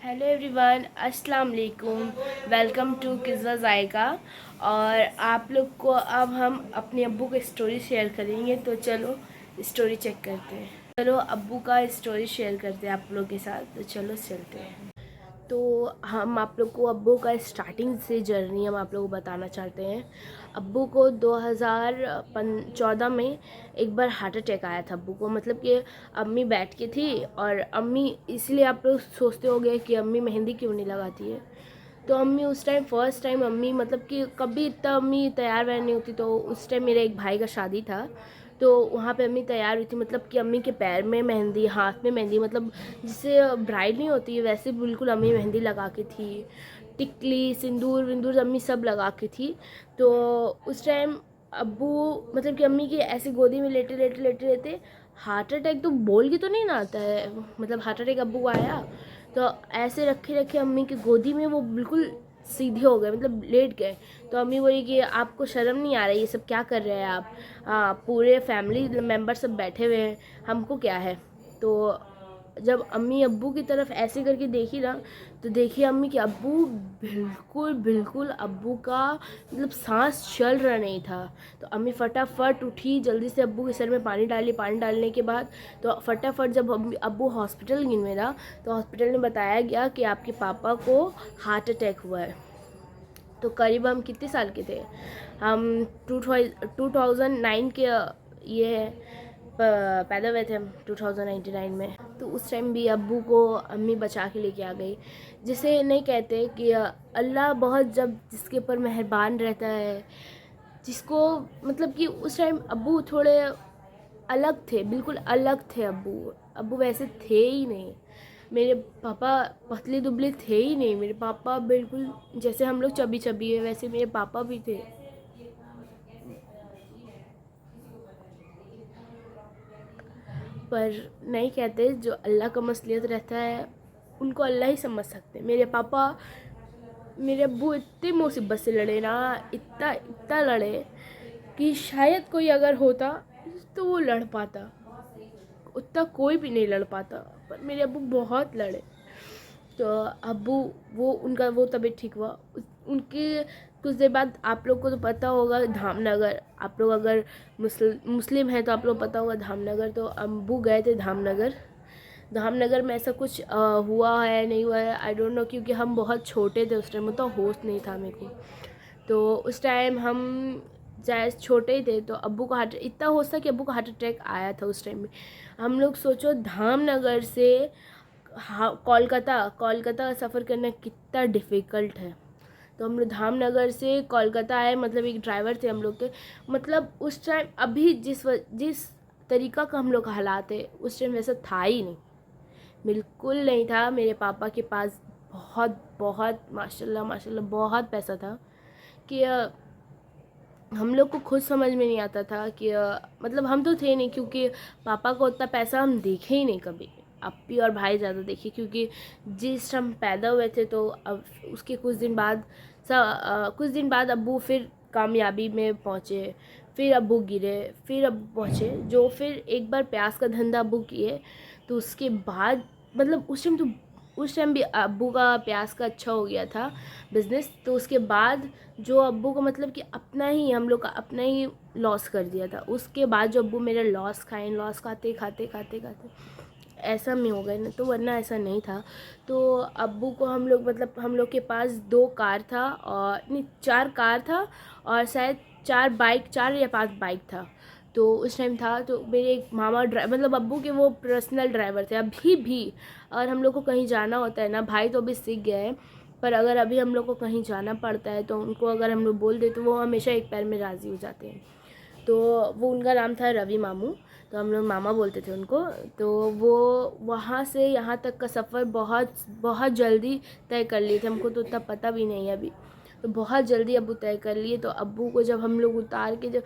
Hello everyone, अस्सलाम वालेकुम। Welcome to Kizza Zaika. और आप लोग को अब हम अपने अब्बू की स्टोरी शेयर करेंगे, तो चलो स्टोरी चेक करते हैं। चलो अब्बू का स्टोरी शेयर करते हैं आप लोग के साथ, तो चलो चलते हैं। तो हम आप लोग को अब्बू का स्टार्टिंग से जर्नी हम आप लोग को बताना चाहते हैं। अब्बू को 2014 में एक बार हार्ट अटैक आया था अब्बू को। मतलब कि अम्मी बैठ के थी और अम्मी, इसलिए आप लोग सोचते होंगे कि अम्मी मेहंदी क्यों नहीं लगाती है। तो अम्मी उस टाइम फर्स्ट टाइम अम्मी, मतलब कि कभी इतना अम्मी तैयार वैयार नहीं होती। तो उस टाइम मेरे एक भाई का शादी था, तो वहाँ पे अम्मी तैयार हुई थी। मतलब कि अम्मी के पैर में मेहंदी, हाथ में मेहंदी, मतलब जिससे ब्राइड नहीं होती है वैसे बिल्कुल अम्मी मेहंदी लगा के थी। टिकली, सिंदूर विंदूर अम्मी सब लगा के थी। तो उस टाइम अब्बू, मतलब कि अम्मी की ऐसी गोदी में लेटे लेटे लेटे लेटे हार्ट अटैक, तो बोल के तो नहीं ना आता है, मतलब हार्ट अटैक अब्बू को आया। तो ऐसे रखे रखे अम्मी की गोदी में वो बिल्कुल सीधे हो गए, मतलब लेट गए। तो अम्मी बोली कि आपको शर्म नहीं आ रही, ये सब क्या कर रहे हैं आप? पूरे फैमिली मेम्बर सब बैठे हुए हैं, हमको क्या है? तो जब अम्मी अब्बू की तरफ ऐसे करके देखी ना, तो देखिए अम्मी कि अब्बू बिल्कुल बिल्कुल अब्बू का मतलब सांस चल रहा नहीं था। तो अम्मी फटाफट उठी, जल्दी से अब्बू के सर में पानी डाली। पानी डालने के बाद तो फटाफट जब अब्बू हॉस्पिटल गए ना, तो हॉस्पिटल में बताया गया कि आपके पापा को हार्ट अटैक हुआ है। तो करीब हम कितने साल के थे? हम 2009 के ये है, पैदा हुए थे हम 2099 में। तो उस टाइम भी अब्बू को अम्मी बचा के लेके आ गई। जिसे नहीं कहते कि अल्लाह बहुत जब जिसके ऊपर मेहरबान रहता है, जिसको, मतलब कि उस टाइम अब्बू थोड़े अलग थे, बिल्कुल अलग थे अब्बू। अब्बू वैसे थे ही नहीं। मेरे पापा पतले दुबले थे ही नहीं। मेरे पापा बिल्कुल जैसे हम लोग चबी चबी है, वैसे मेरे पापा भी थे। पर नहीं कहते, जो अल्लाह का मसलियत रहता है उनको अल्लाह ही समझ सकते हैं। मेरे पापा, मेरे अब्बू इतनी मुसीबत से लड़े ना, इतना इतना लड़े कि शायद कोई अगर होता तो वो लड़ पाता, उतना कोई भी नहीं लड़ पाता। पर मेरे अब्बू बहुत लड़े। तो अब्बू, वो उनका वो तबीयत ठीक हुआ। उनके कुछ देर बाद, आप लोग को तो पता होगा धामनगर, आप लोग अगर मुस्लिम हैं तो आप लोग पता होगा धामनगर। तो अब्बू गए थे धामनगर। धामनगर में ऐसा कुछ हुआ है नहीं हुआ है आई डोंट नो, क्योंकि हम बहुत छोटे थे उस टाइम, तो होश नहीं था मेरे को। तो उस टाइम हम चाहे छोटे ही थे। तो अब्बू का हार्ट, इतना होश था कि अब्बू का हार्ट अटैक आया था उस टाइम में। हम लोग सोचो धामनगर से कोलकाता, कोलकाता का सफ़र करना कितना डिफ़िकल्ट है। तो हम लोग धामनगर से कोलकाता आए, मतलब एक ड्राइवर थे हम लोग के। मतलब उस टाइम अभी जिस तरीक़ा का हम लोग का हालात है, उस टाइम वैसा था ही नहीं, बिल्कुल नहीं था। मेरे पापा के पास बहुत बहुत माशाल्लाह माशाल्लाह बहुत पैसा था कि हम लोग को खुद समझ में नहीं आता था कि मतलब हम तो थे नहीं, क्योंकि पापा को उतना पैसा हम देखे ही नहीं कभी। अप्पी और भाई ज़्यादा देखे, क्योंकि जिस हम पैदा हुए थे तो अब उसके कुछ दिन बाद कुछ दिन बाद अब्बू फिर कामयाबी में पहुँचे। फिर अब्बू गिरे, फिर अब्बू पहुँचे, जो फिर एक बार प्याज का धंधा अब्बू किए। तो उसके बाद, मतलब उस टाइम भी अब्बू का प्याज का अच्छा हो गया था बिज़नेस। तो उसके बाद जो अब्बू को, मतलब कि अपना ही, हम लोग का अपना ही लॉस कर दिया था। उसके बाद जो अब्बू मेरा लॉस खाए, लॉस खाते खाते खाते खाते ऐसा में हो गए ना, तो वरना ऐसा नहीं था। तो अब्बू को हम लोग, मतलब हम लोग के पास 2 कार था, और नहीं 4 कार था, और शायद 4 बाइक, 4 या 5 बाइक था। तो उस टाइम था। तो मेरे एक मामा मतलब अब्बू के वो पर्सनल ड्राइवर थे अभी भी। और हम लोग को कहीं जाना होता है ना, भाई तो अभी सीख गए हैं, पर अगर अभी हम लोग को कहीं जाना पड़ता है तो उनको अगर हम लोग बोल दे तो वो हमेशा एक पैर में राज़ी हो जाते हैं। तो वो, उनका नाम था रवि मामू, तो हम लोग मामा बोलते थे उनको। तो वो वहाँ से यहाँ तक का सफ़र बहुत बहुत जल्दी तय कर लिए थे, हमको तो उतना पता भी नहीं है अभी। तो बहुत जल्दी अब्बू तय कर लिए। तो अब्बू को जब हम लोग उतार के, जब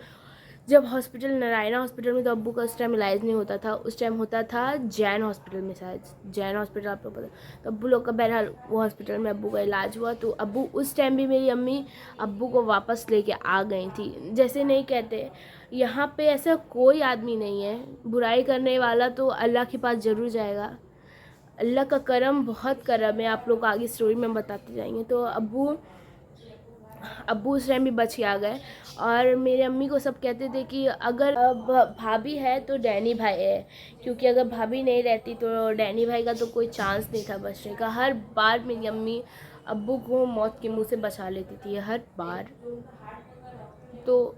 जब हॉस्पिटल, नारायणा हॉस्पिटल में, तो अब्बू का उस टाइम इलाज नहीं होता था। उस टाइम होता था जैन हॉस्पिटल में, शायद जैन हॉस्पिटल आपको पता। तो अब्बू लोग का बहरहाल वो हॉस्पिटल में अब्बू का इलाज हुआ। तो अब्बू उस टाइम भी, मेरी अम्मी अब्बू को वापस लेके आ गई थी। जैसे नहीं कहते, यहाँ पे ऐसा कोई आदमी नहीं है, बुराई करने वाला तो अल्लाह के पास ज़रूर जाएगा। अल्लाह का करम, बहुत करम है। आप लोग आगे स्टोरी में बताते जाएंगे। तो अब्बू उस टाइम भी बच के आ गए। और मेरी अम्मी को सब कहते थे कि अगर भाभी है तो डैनी भाई है, क्योंकि अगर भाभी नहीं रहती तो डैनी भाई का तो कोई चांस नहीं था बचने का। हर बार मेरी अम्मी अब्बू को मौत के मुंह से बचा लेती थी, हर बार। तो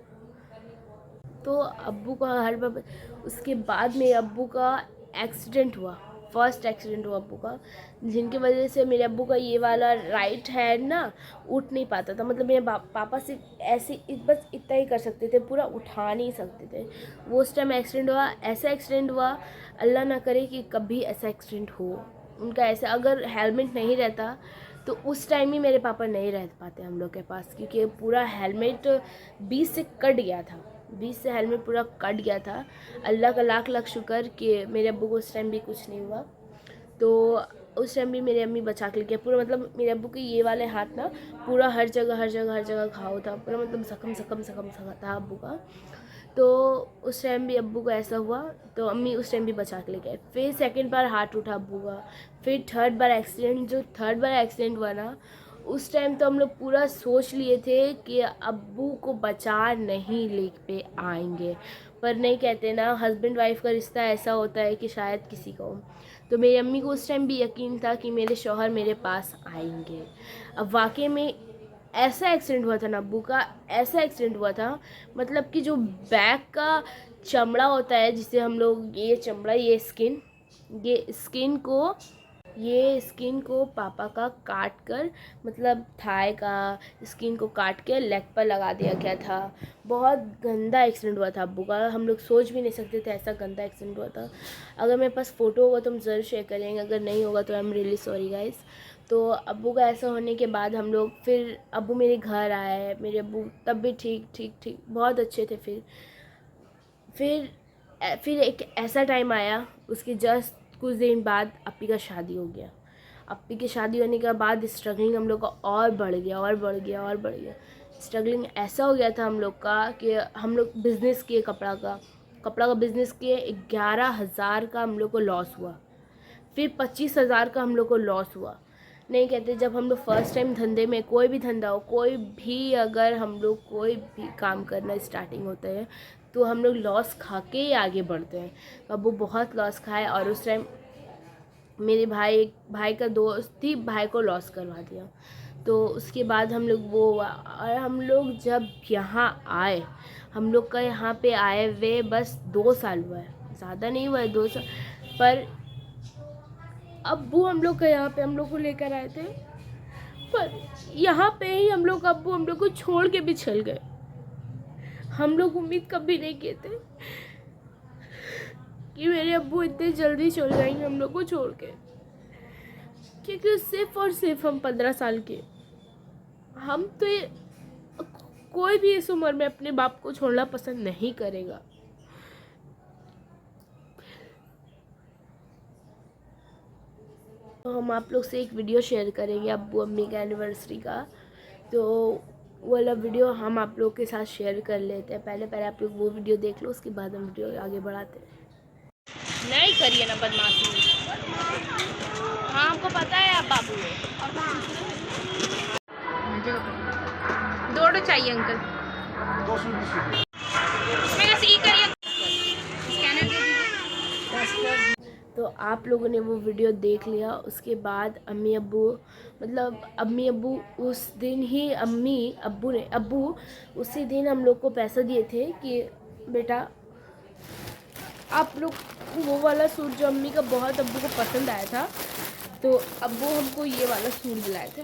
अब्बू का हर बार। उसके बाद मेरे अब्बू का एक्सीडेंट हुआ, फर्स्ट एक्सीडेंट हुआ अब्बू का, जिनकी वजह से मेरे अब्बू का ये वाला राइट हैंड ना उठ नहीं पाता था। मतलब मेरे पापा सिर्फ ऐसे बस इतना ही कर सकते थे, पूरा उठा नहीं सकते थे। वो उस टाइम एक्सीडेंट हुआ, ऐसा एक्सीडेंट हुआ, अल्लाह ना करे कि कभी ऐसा एक्सीडेंट हो उनका। ऐसा अगर हेलमेट नहीं रहता तो उस टाइम ही मेरे पापा नहीं रह पाते हम लोग के पास, क्योंकि पूरा हेलमेट 20 से कट गया था, 20 से हेलमेट पूरा कट गया था। अल्लाह का लाख लाख शुक्र कि मेरे अब्बू को उस टाइम भी कुछ नहीं हुआ। तो उस टाइम भी मेरी अम्मी बचा के लेके पूरा, मतलब मेरे अब्बू के ये वाले हाथ ना पूरा हर जगह घाव था पूरा, मतलब जख्म था अब्बू का। तो उस टाइम भी अब्बू को ऐसा हुआ, तो अम्मी उस टाइम भी बचा के ले गए। फिर सेकंड बार हार्ट उठा अब्बू का, फिर थर्ड बार एक्सीडेंट। जो थर्ड बार एक्सीडेंट हुआ ना, उस टाइम तो हम लोग पूरा सोच लिए थे कि अब्बू को बचा नहीं ले पे आएंगे, पर नहीं, कहते ना हस्बैंड वाइफ का रिश्ता ऐसा होता है कि शायद किसी का हो। तो मेरी अम्मी को उस टाइम भी यकीन था कि मेरे शौहर मेरे पास आएंगे। अब वाकई में ऐसा एक्सीडेंट हुआ था ना अब्बू का, ऐसा एक्सीडेंट हुआ था, मतलब कि जो बैक का चमड़ा होता है, जिसे हम लोग ये चमड़ा, ये स्किन को पापा का काट कर, मतलब थाई का स्किन को काट के लेग पर लगा दिया गया था। बहुत गंदा एक्सीडेंट हुआ था अब्बू का, हम लोग सोच भी नहीं सकते थे ऐसा गंदा एक्सीडेंट हुआ था। अगर मेरे पास फ़ोटो होगा तो हम ज़रूर शेयर करेंगे, अगर नहीं होगा तो I am really sorry guys. तो अब्बू का ऐसा होने के बाद हम लोग, फिर अब्बू मेरे घर आए, मेरे अब्बू तब भी ठीक बहुत अच्छे थे। फिर एक ऐसा टाइम आया, उसके जस्ट कुछ दिन बाद अप्पी का शादी हो गया। अप्पी की शादी होने के बाद स्ट्रगलिंग हम लोग का और बढ़ गया। स्ट्रगलिंग ऐसा हो गया था हम लोग का कि हम लोग बिज़नेस किए, कपड़ा का बिज़नेस किए। 11,000 का हम लोग को लॉस हुआ, फिर 25,000 का हम लोग को लॉस हुआ। नहीं कहते, जब हम लोग फर्स्ट टाइम धंधे में, कोई भी धंधा हो, कोई भी अगर हम लोग कोई भी काम करना स्टार्टिंग होता है तो हम लोग लॉस खा के ही आगे बढ़ते हैं। तो अब वो बहुत लॉस खाए, और उस टाइम मेरे भाई का दोस्त ही भाई को लॉस करवा दिया। तो उसके बाद हम लोग वो हुआ, और हम लोग जब यहाँ आए, हम लोग का यहाँ पे आए हुए बस 2 साल हुआ है, ज़्यादा नहीं हुआ है, 2 साल। पर अब्बू हम लोग का यहाँ पे हम लोग को लेकर आए थे, पर यहाँ पे ही अब्बू हम लोग को छोड़ के भी चल गए। हम लोग उम्मीद कभी नहीं किए थे कि मेरे अब्बू इतने जल्दी चल जाएंगे हम लोग को छोड़ के, क्योंकि सिर्फ और सिर्फ हम 15 साल के, हम तो ये, कोई भी इस उम्र में अपने बाप को छोड़ना पसंद नहीं करेगा। तो हम आप लोग से एक वीडियो शेयर करेंगे अब्बू अम्मी का एनिवर्सरी का, तो वो वाला वीडियो हम आप लोग के साथ शेयर कर लेते हैं। पहले आप लोग वो वीडियो देख लो, उसके बाद हम वीडियो आगे बढ़ाते हैं। नहीं करिए ना बदमाशी। हाँ, आपको पता है आप बाबू है। दो चाहिए अंकल, मेरा सी करिए। तो आप लोगों ने वो वीडियो देख लिया। उसके बाद अम्मी अब्बू उस दिन ही अब्बू उसी दिन हम लोग को पैसा दिए थे कि बेटा आप लोग, वो वाला सूट जो अम्मी का बहुत अब्बू को पसंद आया था, तो अब्बू हमको ये वाला सूट दिलाए थे।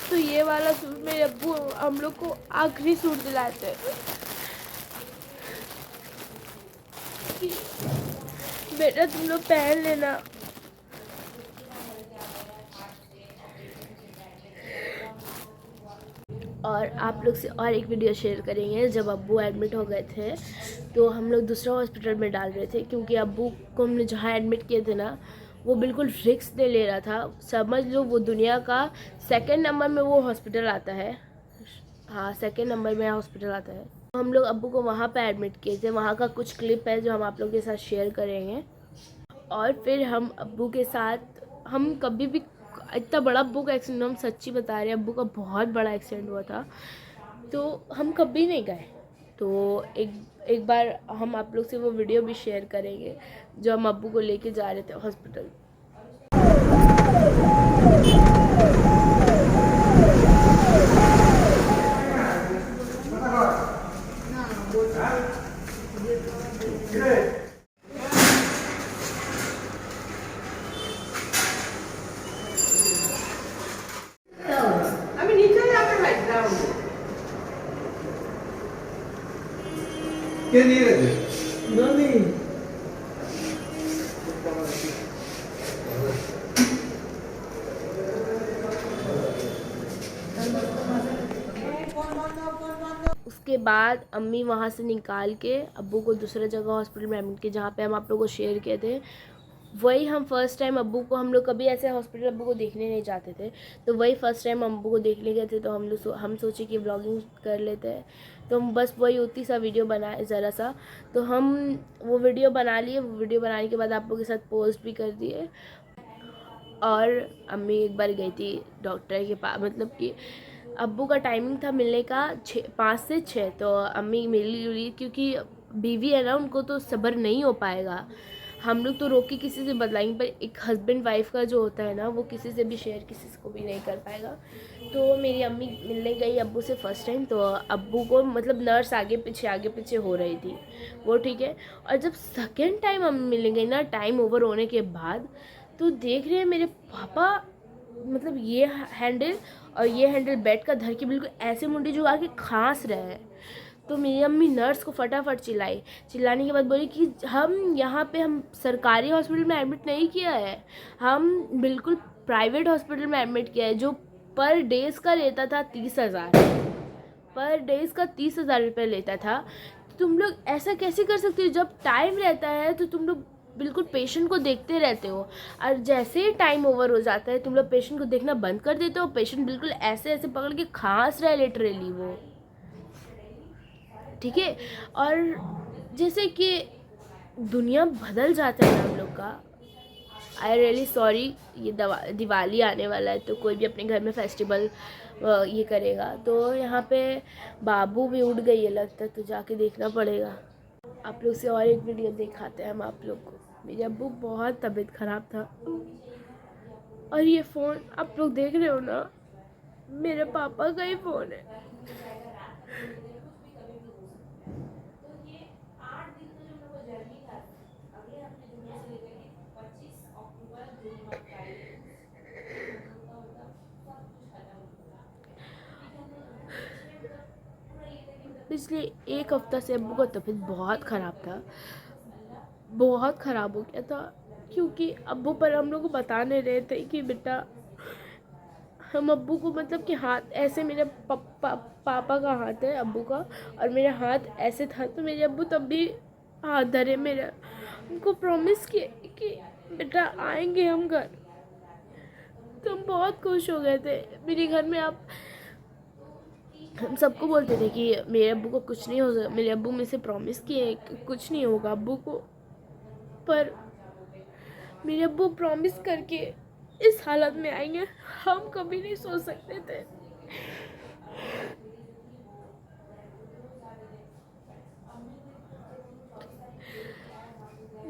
तो ये वाला सूट मेरे अब्बू हम लोग को आखिरी सूट दिलाए थे कि बेटा तुम लोग पहन लेना। और आप लोग से और एक वीडियो शेयर करेंगे। जब अब्बू एडमिट हो गए थे तो हम लोग दूसरा हॉस्पिटल में डाल रहे थे, क्योंकि अब्बू को हमने जहाँ एडमिट किए थे ना, वो बिल्कुल रिस्क नहीं ले रहा था। समझ लो वो दुनिया का 2nd नंबर में वो हॉस्पिटल आता है, हाँ 2nd नंबर में हॉस्पिटल आता है। हम लोग अब्बू को वहाँ पे एडमिट किए थे, वहाँ का कुछ क्लिप है जो हम आप लोगों के साथ शेयर करेंगे। और फिर हम अब्बू के साथ, हम कभी भी इतना बड़ा अब्बू का एक्सीडेंट, हम सच्ची बता रहे हैं, अब्बू का बहुत बड़ा एक्सीडेंट हुआ था तो हम कभी नहीं गए। तो एक बार हम आप लोग से वो वीडियो भी शेयर करेंगे जो हम अब्बू को लेके जा रहे थे हॉस्पिटल। ¿Qué dices? Nani. उसके बाद अम्मी वहाँ से निकाल के अब्बू को दूसरा जगह हॉस्पिटल में एडमिट किए जहाँ पे हम आप लोगों को शेयर किए थे। वही हम फर्स्ट टाइम अब्बू को, हम लोग कभी ऐसे हॉस्पिटल अब्बू को देखने नहीं जाते थे, तो वही फर्स्ट टाइम अब्बू को देखने गए थे। तो हम सोचे कि व्लॉगिंग कर लेते हैं, तो हम बस वही उतनी सा वीडियो बनाए ज़रा सा, तो हम वो वीडियो बना लिए। वो वीडियो बनाने के बाद आप लोगों के साथ पोस्ट भी कर दिए। और अम्मी एक बार गई थी डॉक्टर के पास, मतलब कि अब्बू का टाइमिंग था मिलने का 5 से 6, तो अम्मी मिली हुई क्योंकि बीवी है ना, उनको तो सब्र नहीं हो पाएगा। हम लोग तो रोक के किसी से बदलाएंगे, पर एक हस्बैंड वाइफ का जो होता है ना, वो किसी से भी शेयर किसी को भी नहीं कर पाएगा। तो मेरी अम्मी मिलने गई अब्बू से फर्स्ट टाइम, तो अब्बू को मतलब नर्स आगे पीछे हो रही थी, वो ठीक है। और जब सेकेंड टाइम अम्मी मिलने गई ना, टाइम ओवर होने के बाद, तो देख रहे हैं मेरे पापा मतलब ये हैंडल बेड का धर के बिल्कुल ऐसे मुंडी जुगा के खांस रहे हैं। तो मेरी अम्मी नर्स को फटाफट चिल्लाने के बाद बोली कि हम यहाँ पे हम सरकारी हॉस्पिटल में एडमिट नहीं किया है, हम बिल्कुल प्राइवेट हॉस्पिटल में एडमिट किया है, जो पर डेज़ का लेता था 30,000, पर डेज़ का 30,000 रुपये लेता था। तो तुम लोग ऐसा कैसे कर सकते हो? जब टाइम रहता है तो तुम लोग बिल्कुल पेशेंट को देखते रहते हो, और जैसे ही टाइम ओवर हो जाता है तुम लोग पेशेंट को देखना बंद कर देते हो। पेशेंट बिल्कुल ऐसे ऐसे पकड़ के खांस रहा है लिटरली वो, ठीक है। और जैसे कि दुनिया बदल जाता है हम लोग का। आई रियली सॉरी, ये दिवाली आने वाला है तो कोई भी अपने घर में फेस्टिवल ये करेगा, तो यहाँ पे बाबू भी उठ गई है लगता है, तो जाके देखना पड़ेगा। आप लोग से और एक वीडियो दिखाते हैं हम आप लोग को। मेरे अब्बू बहुत तबीयत ख़राब था, और ये फ़ोन आप लोग देख रहे हो ना, मेरे पापा का ही फ़ोन है। पिछले 1 हफ्ता से अब्बू का तबीयत बहुत ख़राब था, बहुत ख़राब हो गया था, क्योंकि अब्बू पर हम लोग को बता नहीं रहे थे कि बेटा, हम अब्बू को मतलब कि हाथ ऐसे, मेरे पापा का हाथ है अब्बू का, और मेरा हाथ ऐसे था, तो मेरे अब्बू तब भी हाथ धरे मेरा, उनको प्रॉमिस किए कि बेटा आएंगे हम घर। तो हम बहुत खुश हो गए थे। मेरे घर में हम सबको बोलते थे कि मेरे अब्बू को कुछ नहीं होगा, मेरे अब्बू में से प्रॉमिस किए कि कुछ नहीं होगा अब्बू को, पर मेरे अब्बू प्रॉमिस करके इस हालत में आएंगे हम कभी नहीं सोच सकते थे।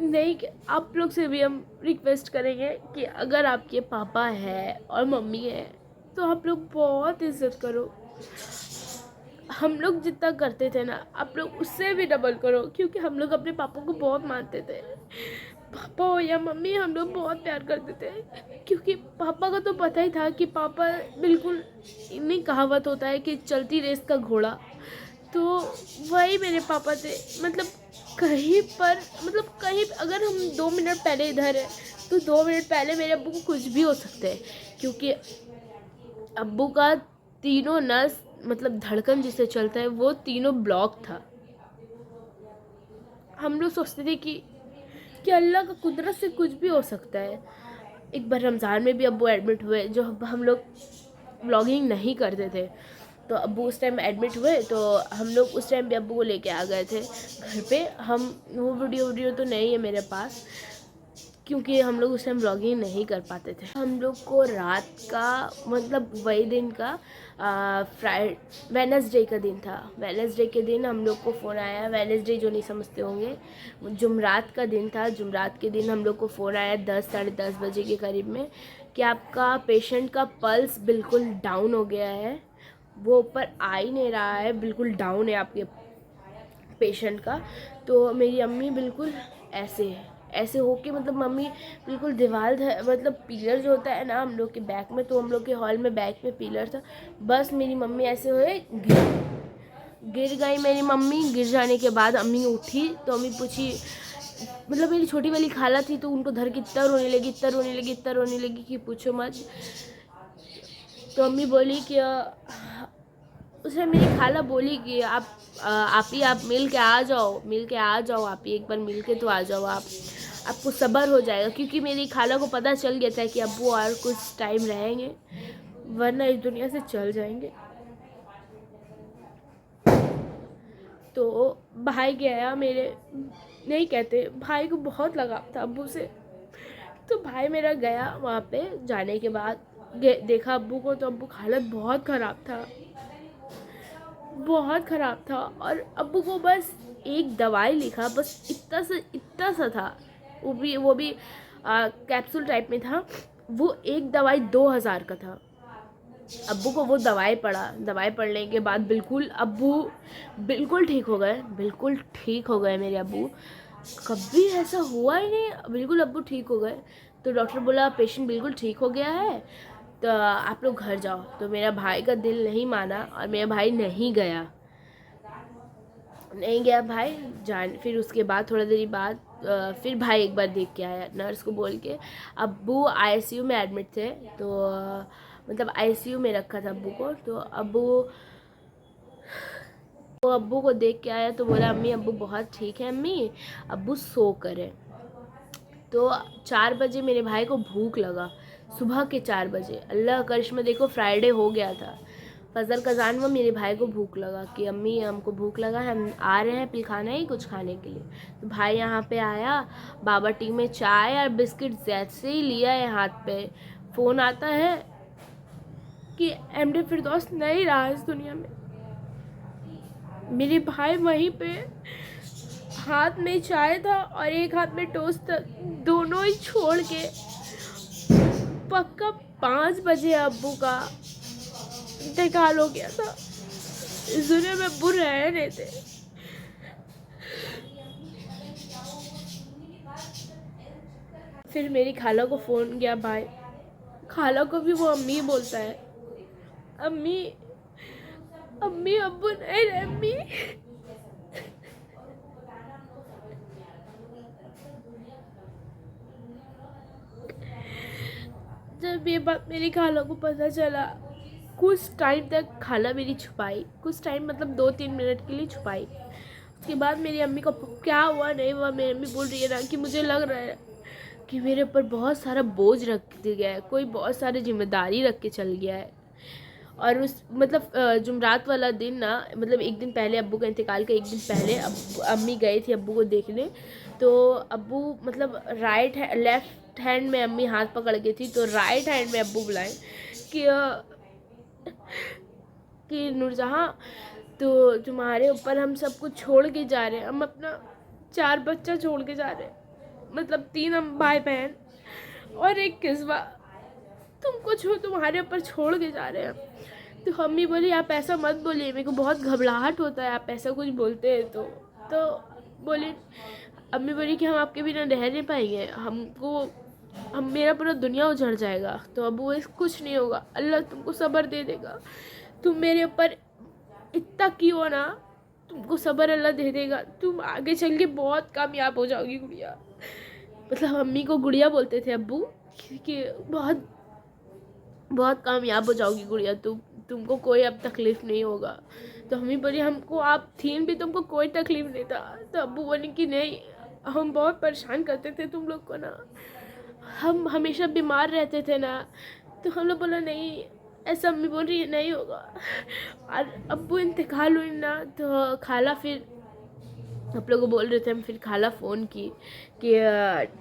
नहीं, आप लोग से भी हम रिक्वेस्ट करेंगे कि अगर आपके पापा है और मम्मी है तो आप लोग बहुत इज्जत करो। हम लोग जितना करते थे ना, आप लोग उससे भी डबल करो, क्योंकि हम लोग अपने पापा को बहुत मानते थे। पापा हो या मम्मी, हम लोग बहुत प्यार करते थे, क्योंकि पापा का तो पता ही था कि पापा बिल्कुल, इन्हीं कहावत होता है कि चलती रेस का घोड़ा, तो वही मेरे पापा थे। मतलब कहीं पर, मतलब कहीं अगर हम 2 मिनट पहले इधर है तो 2 मिनट पहले मेरे अब्बू को कुछ भी हो सकता है, क्योंकि अब्बू का तीनों नस, मतलब धड़कन जिसे चलता है, वो तीनों ब्लॉक था। हम लोग सोचते थे कि अल्लाह का कुदरत से कुछ भी हो सकता है, एक बार रमज़ान में भी अब्बू एडमिट हुए, जो हम लोग व्लॉगिंग नहीं करते थे, तो अब्बू उस टाइम एडमिट हुए, तो हम लोग उस टाइम भी अब्बू को लेके आ गए थे घर पे। हम वो वीडियो तो नहीं है मेरे पास, क्योंकि हम लोग उस टाइम व्लॉगिंग नहीं कर पाते थे। हम लोग को रात का मतलब वही दिन का वेडनेसडे का दिन था। वेडनेसडे के दिन हम लोग को फ़ोन आया। वेडनेसडे जो नहीं समझते होंगे, जुमरात का दिन था। जुमरात के दिन हम लोग को फ़ोन आया 10 साढ़े 10 बजे के करीब में कि आपका पेशेंट का पल्स बिल्कुल डाउन हो गया है, वो ऊपर आ ही नहीं रहा है, बिल्कुल डाउन है आपके पेशेंट का। तो मेरी अम्मी बिल्कुल ऐसे होके, मतलब मम्मी बिल्कुल दीवार मतलब पिलर जो होता है ना हम लोग के बैक में, तो हम लोग के हॉल में बैक में पिलर था, बस मेरी मम्मी ऐसे हुए गिर गई। मेरी मम्मी गिर जाने के बाद अम्मी उठी, तो अम्मी पूछी, मतलब मेरी छोटी वाली खाला थी, तो उनको धर के इतना रोने लगी कि पूछो मत। तो अम्मी बोली कि उसने मेरी खाला बोली कि आप मिल के आ जाओ, आप एक बार मिल के तो आ जाओ, आपको सब्र हो जाएगा। क्योंकि मेरी खाला को पता चल गया था कि अब्बू और कुछ टाइम रहेंगे, वरना इस दुनिया से चल जाएंगे। तो भाई गया मेरे, नहीं कहते, भाई को बहुत लगाव था अब्बू से, तो भाई मेरा गया वहाँ पे। जाने के बाद देखा अब्बू को, तो अब्बू की हालत बहुत ख़राब था। और अब्बू को बस एक दवाई लिखा, बस इतना सा था, वो भी कैप्सूल टाइप में था। वो एक दवाई 2000 का था। अब्बू को वो दवाई पड़ने के बाद बिल्कुल अब्बू बिल्कुल ठीक हो गए मेरे अब्बू। कभी ऐसा हुआ ही नहीं, बिल्कुल अब्बू ठीक हो गए। तो डॉक्टर बोला पेशेंट बिल्कुल ठीक हो गया है, तो आप लोग घर जाओ। तो मेरा भाई का दिल नहीं माना और मेरा भाई नहीं गया भाई जान। फिर उसके बाद थोड़ा देरी बाद फिर भाई एक बार देख के आया नर्स को बोल के। अब्बू आईसीयू में एडमिट थे, तो मतलब आईसीयू में रखा था अब्बू को। तो अब्बू को देख के आया, तो बोला अम्मी अब्बू बहुत ठीक है, अम्मी अब्बू सो करे। तो 4 बजे मेरे भाई को भूख लगा, सुबह के 4 बजे। अल्लाह का करिश्मा, देखो फ्राइडे हो गया था, फजर का अज़ान हुआ, मेरे भाई को भूख लगा कि अम्मी हमको भूख लगा है, हम आ रहे हैं पिलखाना ही कुछ खाने के लिए। तो भाई यहाँ पे आया, बाबा टी में चाय और बिस्किट जैसे ही लिया है हाथ पे, फ़ोन आता है कि एमडी फिरदौस नहीं रहा इस दुनिया में। मेरे भाई वहीं पे, हाथ में चाय था और एक हाथ में टोस्ट था, दोनों ही छोड़ के पक्का 5 बजे अब्बू का इंतकाल हो गया था। इस दुनिया में अब्बू रह नहीं थे। फिर मेरी खाला को फ़ोन किया भाई, खाला को भी वो अम्मी बोलता है, अम्मी अब्बू नहीं रहे, अम्मी। जब ये बात मेरी खाला को पता चला, कुछ टाइम तक खाला मेरी छुपाई, कुछ टाइम मतलब 2-3 मिनट के लिए छुपाई। उसके बाद मेरी अम्मी को क्या हुआ नहीं हुआ, मेरी अम्मी बोल रही है ना कि मुझे लग रहा है कि मेरे ऊपर बहुत सारा बोझ रख दिया गया है, कोई बहुत सारी जिम्मेदारी रख के चल गया है। और उस मतलब जुमरात वाला दिन ना, मतलब एक दिन पहले, अब्बू का इंतकाल का एक दिन पहले अम्मी गई थी अब्बू को देखने। तो अब्बू मतलब लेफ़्ट हैंड में अम्मी हाथ पकड़ के थी, तो राइट हैंड में अब्बू बुलाए कि नूरजहाँ, तो तुम्हारे ऊपर हम सब कुछ छोड़ के जा रहे हैं, हम अपना 4 बच्चा छोड़ के जा रहे हैं, मतलब 3 हम भाई बहन और एक किस्वा, तुम्हारे ऊपर छोड़ के जा रहे हैं। तो अम्मी बोली आप ऐसा मत बोलिए, मेरे को बहुत घबराहट होता है आप ऐसा कुछ बोलते हैं। तो बोली, अम्मी बोली कि हम आपके बिना रह नहीं पाएंगे, मेरा पूरा दुनिया उजड़ जाएगा। तो अब वो कुछ नहीं होगा, अल्लाह तुमको सब्र दे देगा, तुम मेरे ऊपर इतना क्यों ना, तुमको सब्र अल्लाह दे देगा, तुम आगे चल के बहुत कामयाब हो जाओगी गुड़िया। मतलब अम्मी को गुड़िया बोलते थे अब्बू कि बहुत कामयाब हो जाओगी गुड़िया, तुमको कोई अब तकलीफ़ नहीं होगा। तो अम्मी बोली हमको आप थी भी तुमको कोई तकलीफ़ नहीं था। तो अब्बू बोले कि नहीं, हम बहुत परेशान करते थे तुम लोग को ना, हम हमेशा बीमार रहते थे ना, तो हम लोग बोला नहीं, ऐसा अम्मी बोल रही है नहीं होगा। और अब्बू इंतकाल हुई ना, तो खाला फिर आप लोग को बोल रहे थे, हम फिर खाला फ़ोन की कि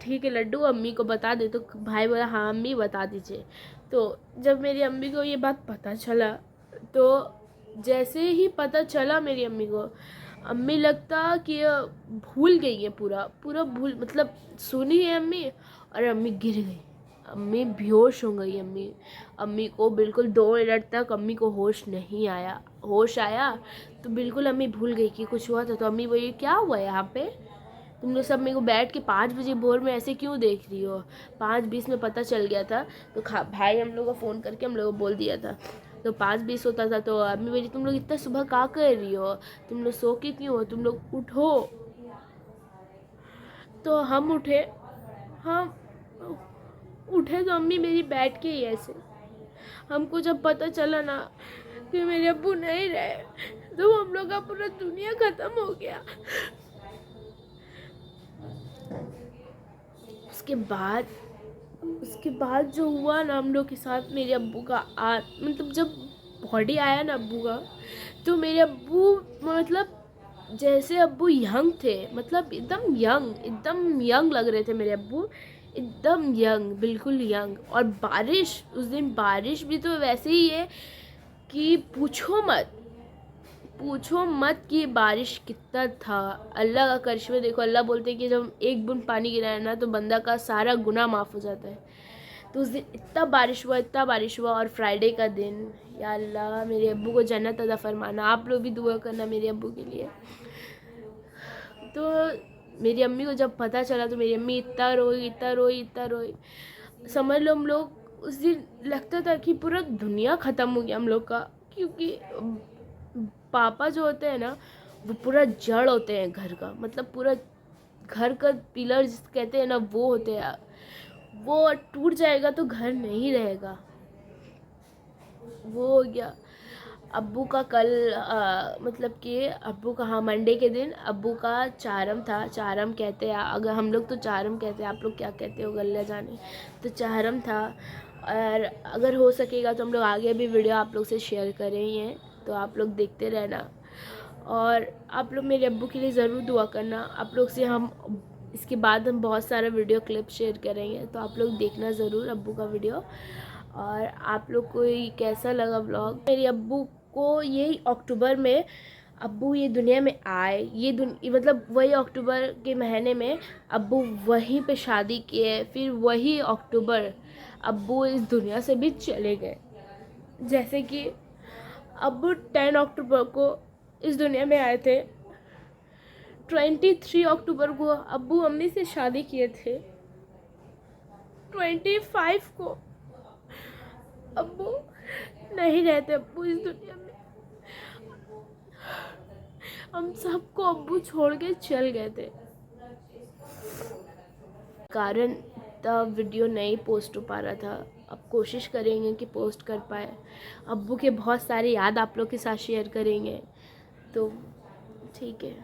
ठीक है लड्डू, अम्मी को बता दे। तो भाई बोला हाँ अम्मी बता दीजिए। तो जब मेरी अम्मी को ये बात पता चला, तो जैसे ही पता चला मेरी अम्मी को, अम्मी लगता कि भूल गई है, पूरा पूरा भूल, मतलब सुनी है अम्मी और अम्मी गिर गई, अम्मी बेहोश हो गई। अम्मी को बिल्कुल 2 मिनट तक अम्मी को होश नहीं आया। होश आया तो बिल्कुल अम्मी भूल गई कि कुछ हुआ था। तो अम्मी बोली क्या हुआ यहाँ पे, तुम लोग सब मेरे को बैठ के 5 बजे भोर में ऐसे क्यों देख रही हो। 5:20 में पता चल गया था, तो भाई हम लोग को फ़ोन करके हम लोग को बोल दिया था। तो 5:20 होता था, तो अम्मी बोली तुम लोग इतना सुबह क्या कर रही हो, तुम लोग सो के क्यों हो, तुम लोग उठो। तो हम उठे, हम उठे तो अम्मी मेरी बैठ के ही ऐसे। हमको जब पता चला ना कि मेरे अब्बू नहीं रहे, तो हम लोग का पूरा दुनिया खत्म हो गया। उसके बाद जो हुआ ना हम लोग के साथ, मेरे अब्बू का मतलब जब बॉडी आया ना अब्बू का, तो मेरे अब्बू मतलब जैसे अब्बू यंग थे, मतलब एकदम यंग लग रहे थे मेरे अब्बू, एकदम यंग, बिल्कुल यंग। और बारिश, उस दिन बारिश भी तो वैसे ही है कि पूछो मत कि बारिश कितना था। अल्लाह का करिश्मा देखो, अल्लाह बोलते हैं कि जब एक बूंद पानी गिराए ना तो बंदा का सारा गुनाह माफ़ हो जाता है। तो उस दिन इतना बारिश हुआ। और फ्राइडे का दिन, या अल्लाह मेरे अब्बू को जन्नत अता फरमाना। आप लोग भी दुआ करना मेरे अब्बू के लिए। तो मेरी अम्मी को जब पता चला तो मेरी अम्मी इतना रोई, समझ लो हम लोग उस दिन लगता था कि पूरा दुनिया ख़त्म हो गया हम लोग का। क्योंकि पापा जो होते हैं ना, वो पूरा जड़ होते हैं घर का, मतलब पूरा घर का पिलर जिस कहते हैं ना, वो होते हैं। वो टूट जाएगा तो घर नहीं रहेगा। वो हो गया। अब्बू का कल मतलब कि अब्बू का, हाँ मंडे के दिन अब्बू का चारम था। चारम कहते हैं, अगर हम लोग तो चारम कहते हैं, आप लोग क्या कहते हो गल्ला जाने। तो चारम था, और अगर हो सकेगा तो हम लोग आगे भी वीडियो आप लोग से शेयर करेंगे, तो आप लोग देखते रहना। और आप लोग मेरे अब्बू के लिए ज़रूर दुआ करना। आप लोग से हम इसके बाद हम बहुत सारा वीडियो क्लिप शेयर करेंगे, तो आप लोग देखना ज़रूर अब्बू का वीडियो। और आप लोग को ये कैसा लगा व्लॉग। मेरे अब्बू को यही अक्टूबर में अब्बू ये दुनिया में आए, मतलब वही अक्टूबर के महीने में अब्बू वहीं पे शादी किए, फिर वही अक्टूबर अब्बू इस दुनिया से भी चले गए। जैसे कि अब्बू 10 अक्टूबर को इस दुनिया में आए थे, 23 अक्टूबर को अब्बू अम्मी से शादी किए थे, 25 को अब्बू नहीं रहते, अब्बू इस दुनिया में। हम सबको अब्बू छोड़ के चल गए थे, कारण तब वीडियो नहीं पोस्ट हो पा रहा था। अब कोशिश करेंगे कि पोस्ट कर पाए। अब्बू के बहुत सारे याद आप लोग के साथ शेयर करेंगे, तो ठीक है।